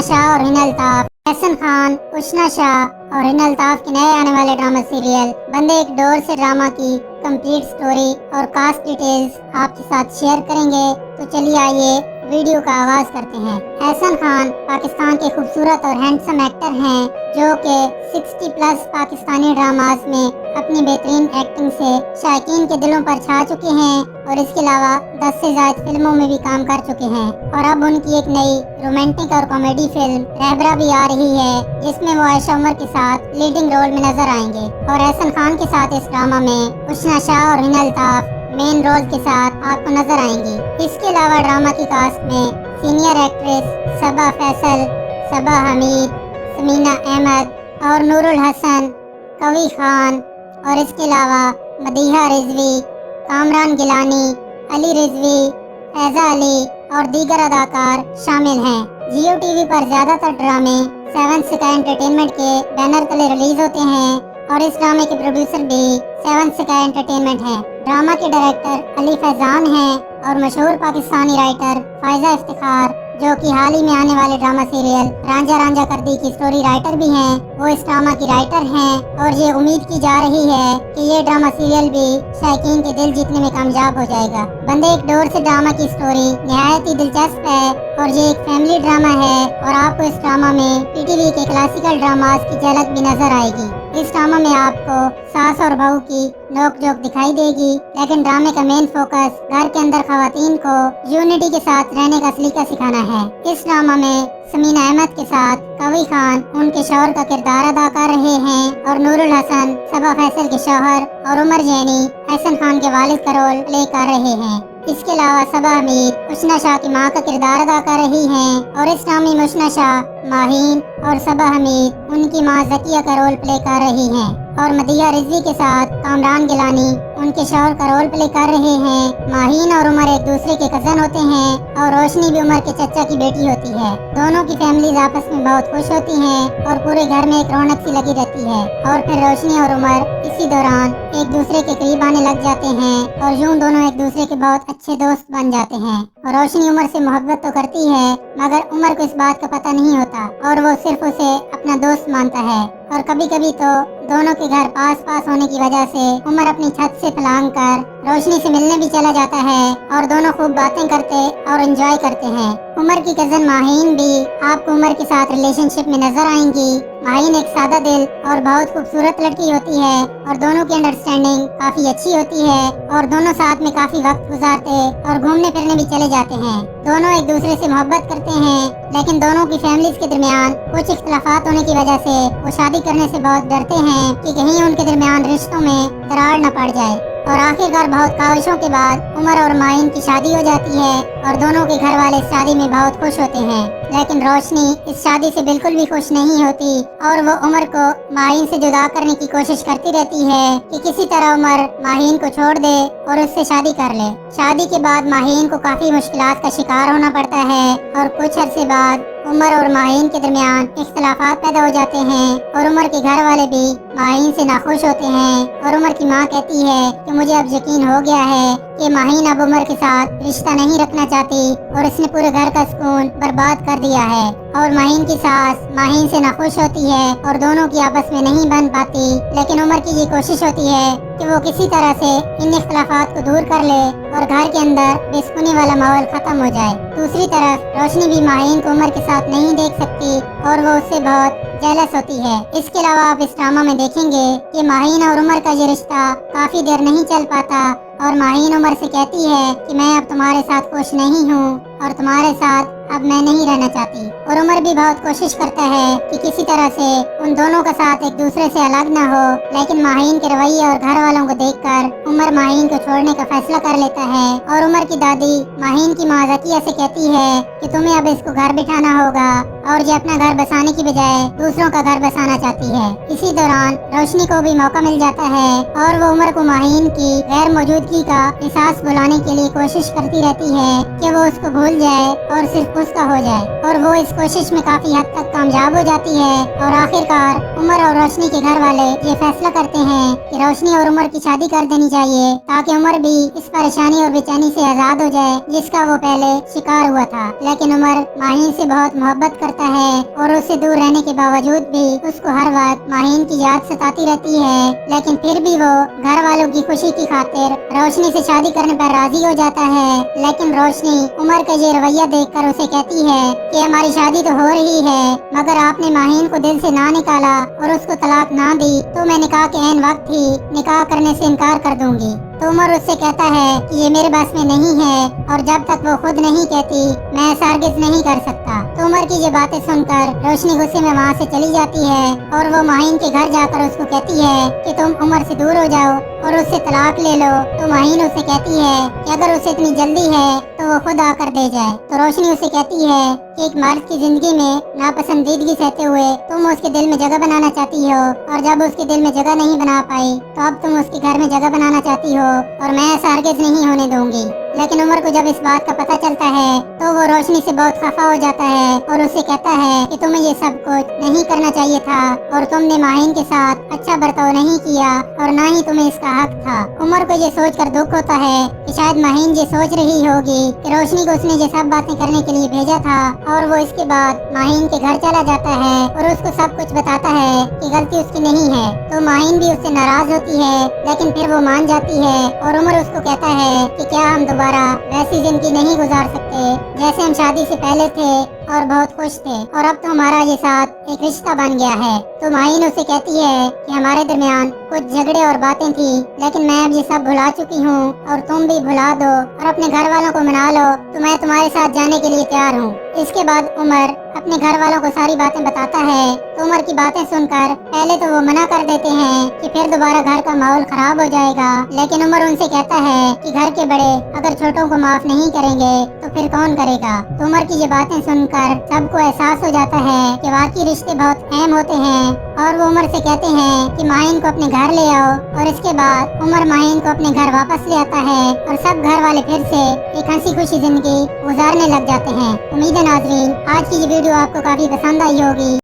शाह और हिना अल्ताफ। एहसन खान, उशना शाह और हिना अल्ताफ के नए आने वाले ड्रामा सीरियल बंदे एक डोर से ड्रामा की कंप्लीट स्टोरी और कास्ट डिटेल्स आपके साथ शेयर करेंगे। तो चलिए आइए वीडियो का आगाज करते हैं। एहसन खान पाकिस्तान के खूबसूरत और हैंडसम एक्टर हैं जो कि 60+ पाकिस्तानी ड्रामास में अपनी बेहतरीन एक्टिंग से शायकीन के दिलों पर छा चुके हैं और इसके अलावा 10 से ज्यादा फिल्मों में भी काम कर चुके हैं। और अब उनकी एक नई रोमांटिक और कॉमेडी फिल्म रहबरा भी आ रही है जिसमें वो आयशा उमर के साथ लीडिंग रोल में नजर आएंगे। और एहसन खान के साथ इस ड्रामा में उशना शाह और हिना अल्ताफ मेन रोल के साथ आपको नजर आएंगी। इसके अलावा ड्रामा की कास्ट में सीनियर एक्ट्रेस सबा फैसल, सबा हमीद, समीना अहमद और नूरुल हसन, कवी खान और इसके अलावा मदीहा रिजवी, कामरान गिलानी, अली रिजवी, फैजा अली और दीगर अदाकार शामिल हैं। जियो टीवी पर ज्यादातर ड्रामे 7 स्काई एंटरटेनमेंट के बैनर तले रिलीज होते हैं और इस ड्रामे के प्रोड्यूसर भी 7 स्काई एंटरटेनमेंट है। ड्रामा के डायरेक्टर अली फैजान हैं और मशहूर पाकिस्तानी राइटर फायजा इफ्तिखार जो कि हाल ही में आने वाले ड्रामा सीरियल रांझा रांझा कर दी की स्टोरी राइटर भी हैं, वो इस ड्रामा की राइटर हैं। और ये उम्मीद की जा रही है कि ये ड्रामा सीरियल भी शायकीन के दिल जीतने में कामयाब हो जाएगा। बंदे एक डोर से ड्रामा की स्टोरी निहायत ही दिलचस्प है और ये एक फैमिली ड्रामा है और आपको इस ड्रामा में पीटीवी के क्लासिकल ड्रामास की झलक भी नजर आएगी। इस ड्रामा में आपको सास और बहू की नोक झोंक दिखाई देगी, लेकिन ड्रामे का मेन फोकस घर के अंदर खवातीन को यूनिटी के साथ रहने का सलीका सिखाना है। इस ड्रामा में समीना अहमद के साथ कवी खान उनके शौहर का किरदार अदा कर रहे हैं और नूरुल हसन सबा फैसल के शौहर और उमर जैनी एहसन खान के वालिद का रोल प्ले कर रहे हैं। इसके अलावा सबा हमीद उशना शाह की मां का किरदार अदा कर रही हैं और इस ड्रामे में उशना शाह माहीन और सबा हमीद उनकी मां जकिया का रोल प्ले कर रही हैं। और मदीहा रिजवी के साथ कामरान गिलानी उनके शौहर का रोल प्ले कर रहे हैं। माहीन और उमर एक दूसरे के कजन होते हैं और रोशनी भी उमर के चचा की बेटी होती है। दोनों की फैमिलीज आपस में बहुत खुश होती हैं और पूरे घर में एक रौनक सी लगी रहती है। और फिर रोशनी और उमर इसी दौरान एक दूसरे के करीब आने लग जाते हैं और यूं दोनों एक दूसरे के बहुत अच्छे दोस्त बन जाते हैं। और रोशनी उमर से मोहब्बत तो करती है मगर उमर को इस बात का पता नहीं होता और वो सिर्फ उसे अपना दोस्त मानता है। और कभी कभी तो दोनों के घर पास पास होने की वजह से उमर अपनी छत से फलांग कर रोशनी से मिलने भी चला जाता है और दोनों खूब बातें करते और एंजॉय करते हैं। उमर की कजन माहीन भी आपको उमर के साथ रिलेशनशिप में नजर आएंगी। माहीन एक सादा दिल और बहुत खूबसूरत लड़की होती है और दोनों की अंडरस्टैंडिंग काफी अच्छी होती है और दोनों साथ में काफी वक्त गुजारते और घूमने फिरने भी चले जाते हैं। दोनों एक दूसरे से मोहब्बत करते हैं लेकिन दोनों की फैमिलीज के दरमियान कुछ इख्तलाफात होने की वजह से वो शादी करने से बहुत डरते हैं कि कहीं उनके दरमियान रिश्तों में दरार न पड़ जाए। और आखिरकार बहुत काविशों के बाद उमर और माहीन की शादी हो जाती है और दोनों के घर वाले इस शादी में बहुत खुश होते हैं। लेकिन रोशनी इस शादी से बिल्कुल भी खुश नहीं होती और वो उमर को माहीन से जुदा करने की कोशिश करती रहती है कि किसी तरह उमर माहीन को छोड़ दे और उससे शादी कर ले। शादी के बाद माहीन को काफी मुश्किलात का शिकार होना पड़ता है और कुछ अरसे बाद उमर और माहीन के दरमियान इख्तलाफात पैदा हो जाते हैं और उमर के घर वाले भी माहीन से नाखुश होते हैं। और उमर की माँ कहती है कि मुझे अब यकीन हो गया है कि माहीन अब उमर के साथ रिश्ता नहीं रखना चाहती और इसने पूरे घर का सुकून बर्बाद कर दिया है। और माहीन की सास माहीन से नाखुश होती है और दोनों की आपस में नहीं बन पाती, लेकिन उमर की ये कोशिश होती है कि वो किसी तरह से इन इख्तलाफात को दूर कर ले और घर के अंदर बेसुकूनी वाला माहौल खत्म हो जाए। दूसरी तरफ रोशनी भी माहीन को उमर के साथ नहीं देख सकती और वो उससे बहुत जेलस होती है। इसके अलावा आप इस ड्रामा में देखेंगे कि माहीन और उमर का ये रिश्ता काफी देर नहीं चल पाता और माहीन उमर से कहती है कि मैं अब तुम्हारे साथ खुश नहीं हूँ और तुम्हारे साथ अब मैं नहीं रहना चाहती। और उमर भी बहुत कोशिश करता है कि किसी तरह से उन दोनों का साथ एक दूसरे से अलग न हो, लेकिन माहीन के रवैये और घर वालों को देखकर उमर माहीन को छोड़ने का फैसला कर लेता है। और उमर की दादी माहीन की माँ जकिया से कहती है कि तुम्हें अब इसको घर बिठाना होगा और ये अपना घर बसाने की बजाय दूसरों का घर बसाना चाहती है। इसी दौरान रोशनी को भी मौका मिल जाता है और वो उमर को माहीन की गैर मौजूदगी का एहसास बुलाने के लिए कोशिश करती रहती है कि वो उसको भूल जाए और सिर्फ उसका हो जाए। और वो इस कोशिश में काफी हद तक कामयाब हो जाती है और आखिरकार उमर और रोशनी के घर वाले ये फैसला करते हैं कि रोशनी और उमर की शादी कर देनी चाहिए ताकि उमर भी इस परेशानी और बेचैनी से आजाद हो जाए जिसका वो पहले शिकार हुआ था। लेकिन उमर माहीन से बहुत मोहब्बत करता है और उससे दूर रहने के बावजूद भी उसको हर वक्त माहीन की याद सताती रहती है। लेकिन फिर भी वो घर वालों की खुशी की खातिर रोशनी से शादी करने पर राजी हो जाता है। लेकिन रोशनी उमर का ये रवैया देखकर उसे कहती है कि हमारी शादी तो हो रही है, मगर आपने माहीन को दिल से ना निकाला और उसको तलाक ना दी तो मैं निकाह के ऐन वक्त ही निकाह करने से इनकार कर दूंगी। तो उमर उससे कहता है कि ये मेरे बस में नहीं है और जब तक वो खुद नहीं कहती मैं ऐसा हरगिज़ नहीं कर सकता। तो उमर की ये बातें सुनकर रोशनी गुस्से में वहाँ से चली जाती है और वो माहीन के घर जाकर उसको कहती है कि तुम उमर से दूर हो जाओ और उससे तलाक ले लो। तो माहीन उसे कहती है कि अगर उसे इतनी जल्दी है तो वो खुद आकर दे जाए। तो रोशनी उसे कहती है कि एक मर्द की जिंदगी में नापसंदीदगी सहते हुए तुम उसके दिल में जगह बनाना चाहती हो और जब उसके दिल में जगह नहीं बना पाई तो अब तुम उसके घर में जगह बनाना चाहती हो और मैं ऐसा हरगिज़ नहीं होने दूंगी। लेकिन उमर को जब इस बात का पता चलता है तो वो रोशनी से बहुत खफा हो जाता है और उससे कहता है कि तुम्हें ये सब कुछ नहीं करना चाहिए था और तुमने माहीन के साथ अच्छा बर्ताव नहीं किया और ना ही तुम्हें इसका हक था। उमर को ये सोचकर दुख होता है कि शायद माहीन ये सोच रही होगी कि रोशनी को उसने ये सब बातें करने के लिए भेजा था और वो इसके बाद माहीन के घर चला जाता है और उसको सब कुछ बताता है कि गलती उसकी नहीं है। तो माहीन भी उससे नाराज होती है लेकिन फिर वो मान जाती है और उमर उसको कहता है कि क्या हम दोबारा वैसी जिंदगी नहीं गुजार सकते जैसे हम शादी से पहले थे और बहुत खुश थे और अब तो हमारा ये साथ एक रिश्ता बन गया है। तो माहीन उसे कहती है कि हमारे दरमियान कुछ झगड़े और बातें थी लेकिन मैं अब ये सब भुला चुकी हूँ और तुम भी भुला दो और अपने घर वालों को मना लो तो मैं तुम्हारे साथ जाने के लिए तैयार हूँ। इसके बाद उमर अपने घर वालों को सारी बातें बताता है। तो उमर की बातें सुनकर पहले तो वो मना कर देते हैं कि फिर दोबारा घर का माहौल खराब हो जाएगा, लेकिन उमर उनसे कहता है कि घर के बड़े अगर छोटों को माफ नहीं करेंगे तो फिर कौन करेगा। तो उमर की ये बातें सुनकर सबको एहसास हो जाता है कि वाकई रिश्ते बहुत अहम होते हैं और वो उमर से कहते हैं कि माहीन को अपने घर ले आओ और इसके बाद उमर माहीन को अपने घर वापस ले आता है और सब घर वाले फिर से एक हंसी खुशी जिंदगी गुजारने लग जाते हैं। उम्मीद है नाज़रीन आज की ये वीडियो आपको काफी पसंद आई होगी।